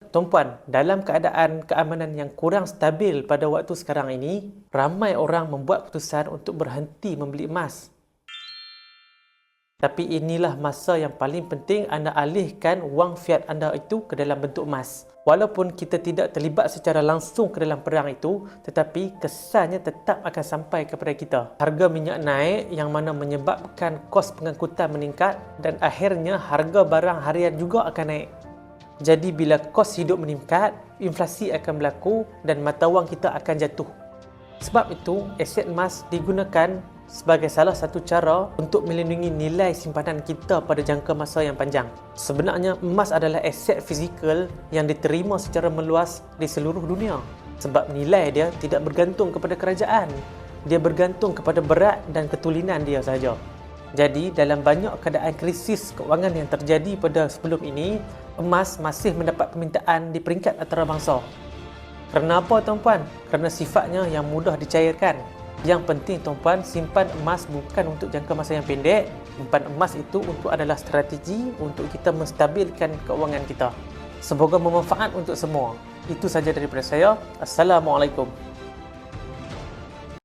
tuan-puan, dalam keadaan keamanan yang kurang stabil pada waktu sekarang ini, ramai orang membuat keputusan untuk berhenti membeli emas. Tapi inilah masa yang paling penting anda alihkan wang fiat anda itu ke dalam bentuk emas. Walaupun kita tidak terlibat secara langsung ke dalam perang itu, tetapi kesannya tetap akan sampai kepada kita. Harga minyak naik yang mana menyebabkan kos pengangkutan meningkat dan akhirnya harga barang harian juga akan naik. Jadi bila kos hidup meningkat, inflasi akan berlaku dan mata wang kita akan jatuh. Sebab itu, aset emas digunakan sebagai salah satu cara untuk melindungi nilai simpanan kita pada jangka masa yang panjang. Sebenarnya, emas adalah aset fizikal yang diterima secara meluas di seluruh dunia. Sebab nilai dia tidak bergantung kepada kerajaan. Dia bergantung kepada berat dan ketulinan dia sahaja. Jadi, dalam banyak keadaan krisis kewangan yang terjadi pada sebelum ini, emas masih mendapat permintaan di peringkat antarabangsa. Kerana apa tuan-puan? Kerana sifatnya yang mudah dicairkan. Yang penting tuan-puan, simpan emas bukan untuk jangka masa yang pendek. Simpan emas itu adalah strategi untuk kita menstabilkan keuangan kita. Semoga bermanfaat untuk semua. Itu saja daripada saya. Assalamualaikum.